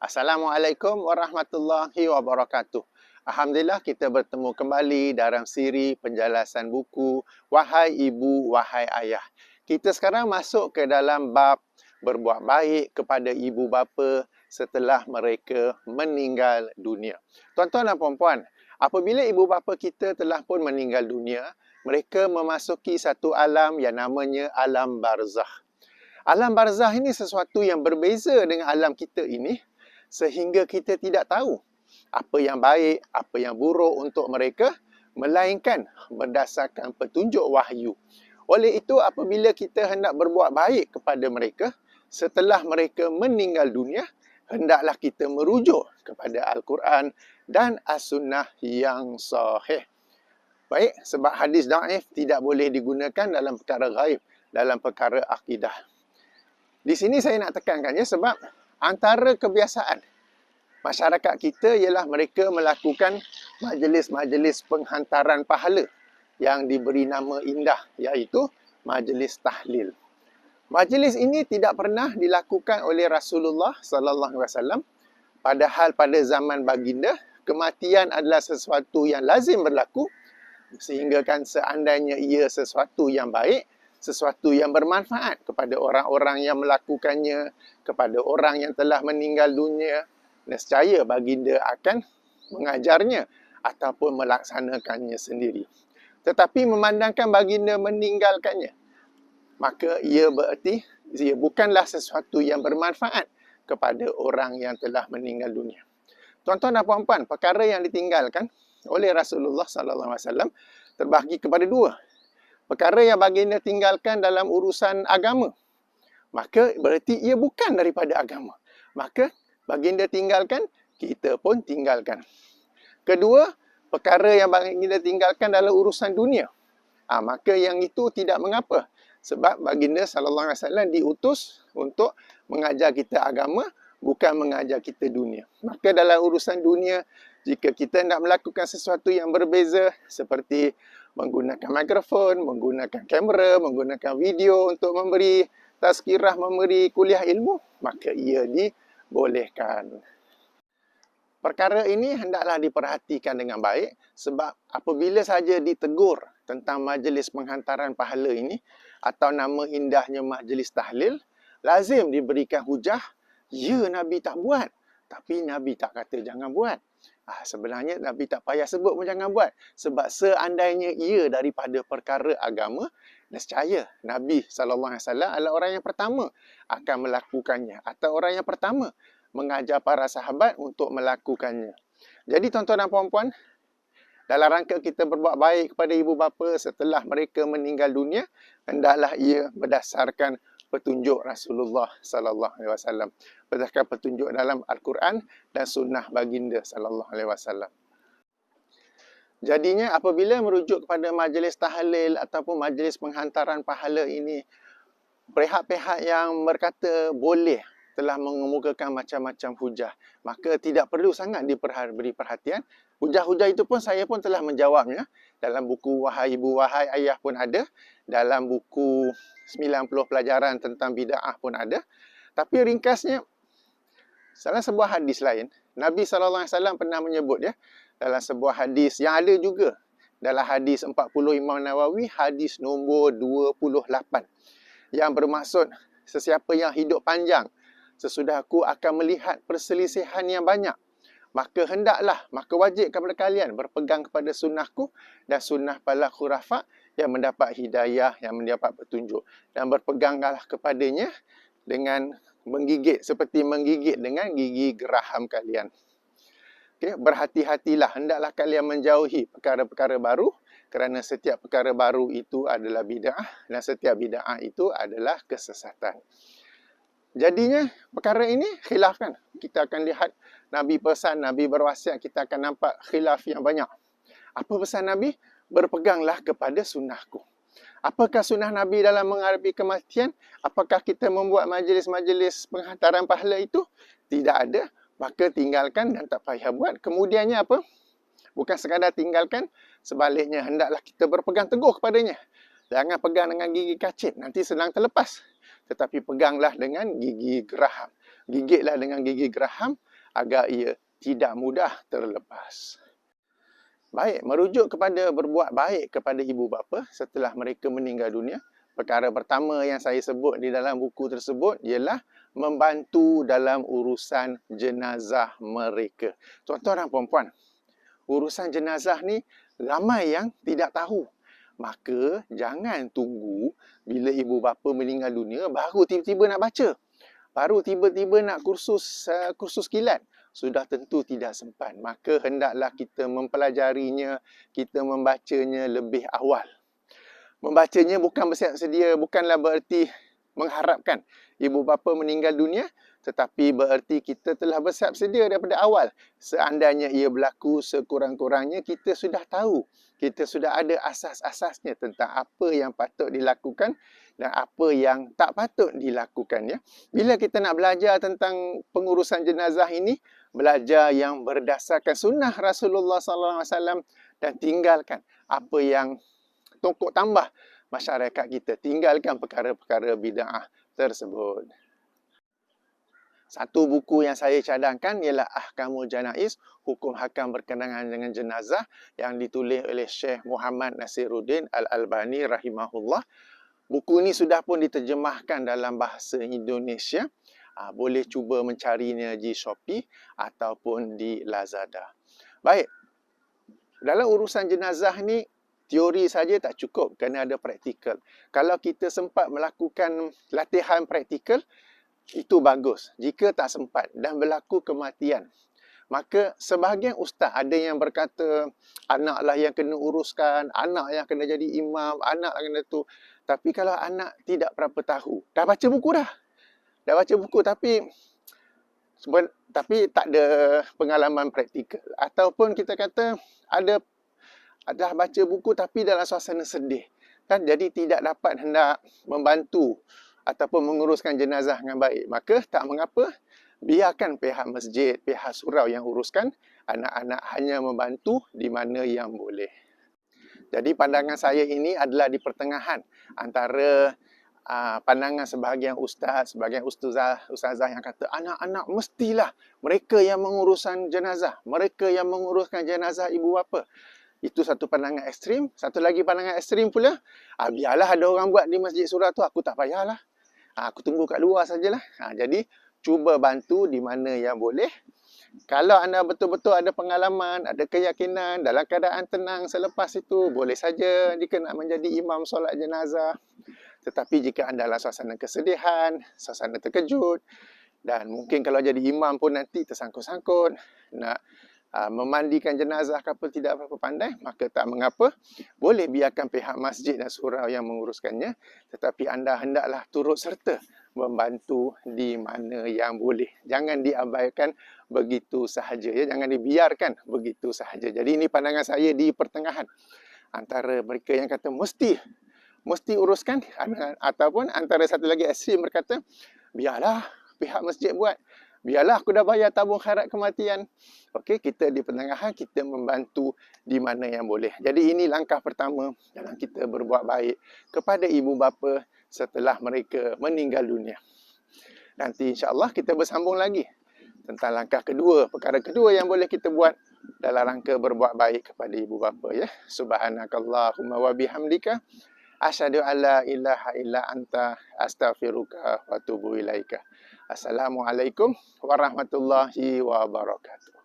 Assalamualaikum warahmatullahi wabarakatuh. Alhamdulillah kita bertemu kembali dalam siri penjelasan buku Wahai Ibu, Wahai Ayah. Kita sekarang masuk ke dalam bab berbuat baik kepada ibu bapa setelah mereka meninggal dunia. Tuan-tuan dan puan-puan, apabila ibu bapa kita telah pun meninggal dunia, mereka memasuki satu alam yang namanya alam barzakh. Alam barzakh ini sesuatu yang berbeza dengan alam kita ini, sehingga kita tidak tahu apa yang baik, apa yang buruk untuk mereka, melainkan berdasarkan petunjuk wahyu. Oleh itu, apabila kita hendak berbuat baik kepada mereka, setelah mereka meninggal dunia, hendaklah kita merujuk kepada Al-Quran dan As-Sunnah yang sahih. Baik, sebab hadis daif tidak boleh digunakan dalam perkara ghaib, dalam perkara akidah. Di sini saya nak tekankannya sebab antara kebiasaan masyarakat kita ialah mereka melakukan majlis-majlis penghantaran pahala yang diberi nama indah, iaitu majlis tahlil. Majlis ini tidak pernah dilakukan oleh Rasulullah sallallahu alaihi wasallam, padahal pada zaman baginda kematian adalah sesuatu yang lazim berlaku, sehingga kan seandainya ia sesuatu yang baik, sesuatu yang bermanfaat kepada orang-orang yang melakukannya, kepada orang yang telah meninggal dunia, nescaya baginda akan mengajarnya ataupun melaksanakannya sendiri. Tetapi memandangkan baginda meninggalkannya, maka ia bererti ia bukanlah sesuatu yang bermanfaat kepada orang yang telah meninggal dunia. Tuan-tuan dan puan-puan, perkara yang ditinggalkan oleh Rasulullah sallallahu alaihi wasallam terbahagi kepada dua. Perkara yang baginda tinggalkan dalam urusan agama, maka berarti ia bukan daripada agama. Maka baginda tinggalkan, kita pun tinggalkan. Kedua, perkara yang baginda tinggalkan dalam urusan dunia. Maka yang itu tidak mengapa. Sebab baginda sallallahu alaihi wasallam diutus untuk mengajar kita agama, bukan mengajar kita dunia. Maka dalam urusan dunia, jika kita nak melakukan sesuatu yang berbeza seperti menggunakan mikrofon, menggunakan kamera, menggunakan video untuk memberi tazkirah, memberi kuliah ilmu, maka ia dibolehkan. Perkara ini hendaklah diperhatikan dengan baik sebab apabila saja ditegur tentang majlis penghantaran pahala ini atau nama indahnya majlis tahlil, lazim diberikan hujah, ya Nabi tak buat, tapi Nabi tak kata jangan buat. Sebenarnya Nabi tak payah sebut pun jangan buat. Sebab seandainya ia daripada perkara agama, nescaya Nabi SAW adalah orang yang pertama akan melakukannya. Atau orang yang pertama mengajar para sahabat untuk melakukannya. Jadi tuan-tuan dan puan-puan, dalam rangka kita berbuat baik kepada ibu bapa setelah mereka meninggal dunia, hendaklah ia berdasarkan petunjuk Rasulullah sallallahu alaihi wasallam, berdasarkan petunjuk dalam Al-Quran dan sunnah baginda sallallahu alaihi wasallam. Jadinya apabila merujuk kepada majlis tahlil ataupun majlis penghantaran pahala ini, pihak-pihak yang berkata boleh telah mengemukakan macam-macam hujah, maka tidak perlu sangat diberi perhatian. Hujah-hujah itu pun saya pun telah menjawabnya dalam buku Wahai Ibu, Wahai Ayah pun ada, dalam buku 90 pelajaran tentang bid'ah pun ada. Tapi ringkasnya, salah sebuah hadis lain, Nabi SAW pernah menyebut dalam sebuah hadis yang ada juga dalam hadis 40 Imam Nawawi, hadis nombor 28, yang bermaksud sesiapa yang hidup panjang sesudah aku akan melihat perselisihan yang banyak, maka wajib kepada kalian berpegang kepada sunnahku dan sunnah para khurafat yang mendapat hidayah, yang mendapat petunjuk, dan berpeganglah kepadanya dengan menggigit, seperti menggigit dengan gigi geraham kalian. Berhati-hatilah, hendaklah kalian menjauhi perkara-perkara baru, kerana setiap perkara baru itu adalah bid'ah dan setiap bid'ah itu adalah kesesatan. Jadinya perkara ini khilafkan. Kita akan lihat Nabi pesan, Nabi berwasiat, kita akan nampak khilaf yang banyak. Apa pesan Nabi? Berpeganglah kepada sunnahku. Apakah sunnah Nabi dalam menghadapi kematian? Apakah kita membuat majlis-majlis penghantaran pahala itu? Tidak ada. Maka tinggalkan dan tak payah buat. Kemudiannya apa? Bukan sekadar tinggalkan, sebaliknya hendaklah kita berpegang teguh kepadanya. Jangan pegang dengan gigi kacit, nanti senang terlepas. Tetapi peganglah dengan gigi geraham. Gigitlah dengan gigi geraham agar ia tidak mudah terlepas. Baik, merujuk kepada berbuat baik kepada ibu bapa setelah mereka meninggal dunia. Perkara pertama yang saya sebut di dalam buku tersebut ialah membantu dalam urusan jenazah mereka. Tuan-tuan dan puan-puan, urusan jenazah ni ramai yang tidak tahu. Maka jangan tunggu bila ibu bapa meninggal dunia baru tiba-tiba nak baca. Baru tiba-tiba nak kursus kilat. Sudah tentu tidak sempat. Maka hendaklah kita mempelajarinya, kita membacanya lebih awal. Membacanya bukan bersiap sedia, bukanlah bererti mengharapkan ibu bapa meninggal dunia, tetapi bererti kita telah bersiap sedia daripada awal. Seandainya ia berlaku, sekurang-kurangnya kita sudah tahu. Kita sudah ada asas-asasnya tentang apa yang patut dilakukan dan apa yang tak patut dilakukan. Ya. Bila kita nak belajar tentang pengurusan jenazah ini, belajar yang berdasarkan sunnah Rasulullah SAW dan tinggalkan apa yang tokok tambah masyarakat kita. Tinggalkan perkara-perkara bid'ah tersebut. Satu buku yang saya cadangkan ialah Ahkamul Janaiz, Hukum Hakam Berkenaan dengan Jenazah yang ditulis oleh Syekh Muhammad Nasiruddin Al-Albani rahimahullah. Buku ini sudah pun diterjemahkan dalam bahasa Indonesia. Boleh cuba mencarinya di Shopee ataupun di Lazada. Baik, dalam urusan jenazah ni, teori saja tak cukup, kena ada praktikal. Kalau kita sempat melakukan latihan praktikal, itu bagus. Jika tak sempat dan berlaku kematian, maka sebahagian ustaz ada yang berkata anaklah yang kena uruskan, anak yang kena jadi imam, anak yang kena tu. Tapi kalau anak tidak berapa tahu, dah baca buku dah. Dah baca buku tapi tak ada pengalaman praktikal. Ataupun kita kata dah baca buku tapi dalam suasana sedih. Kan jadi tidak dapat hendak membantu ataupun menguruskan jenazah dengan baik. Maka tak mengapa, biarkan pihak masjid, pihak surau yang uruskan, anak-anak hanya membantu di mana yang boleh. Jadi pandangan saya ini adalah di pertengahan antara pandangan sebahagian ustaz, sebahagian ustazah yang kata anak-anak mestilah mereka yang menguruskan jenazah, mereka yang menguruskan jenazah ibu bapa. Itu satu pandangan ekstrim. Satu lagi pandangan ekstrim pula, biarlah ada orang buat di masjid surau tu, aku tak payahlah. Aku tunggu kat luar sajalah. Jadi, cuba bantu di mana yang boleh. Kalau anda betul-betul ada pengalaman, ada keyakinan, dalam keadaan tenang selepas itu, boleh saja jika nak menjadi imam solat jenazah. Tetapi jika anda dalam suasana kesedihan, suasana terkejut, dan mungkin kalau jadi imam pun nanti tersangkut-sangkut, nak memandikan jenazah kapal tidak berapa pandai, maka tak mengapa, boleh biarkan pihak masjid dan surau yang menguruskannya, tetapi anda hendaklah turut serta membantu di mana yang boleh. Jangan diabaikan begitu sahaja, ya, jangan dibiarkan begitu sahaja. Jadi ini pandangan saya di pertengahan antara mereka yang kata mesti uruskan, ataupun antara satu lagi ekstrim berkata biarlah pihak masjid buat. Biarlah aku dah bayar tabung khairat kematian. Okey, kita di pertengahan, kita membantu di mana yang boleh. Jadi ini langkah pertama dalam kita berbuat baik kepada ibu bapa setelah mereka meninggal dunia. Nanti insya-Allah kita bersambung lagi tentang langkah kedua, perkara kedua yang boleh kita buat dalam rangka berbuat baik kepada ibu bapa, ya. Subhanakallahumma wa bihamdika asyhadu alla ilaha illa anta astaghfiruka wa atubu ilaika. Assalamualaikum warahmatullahi wabarakatuh.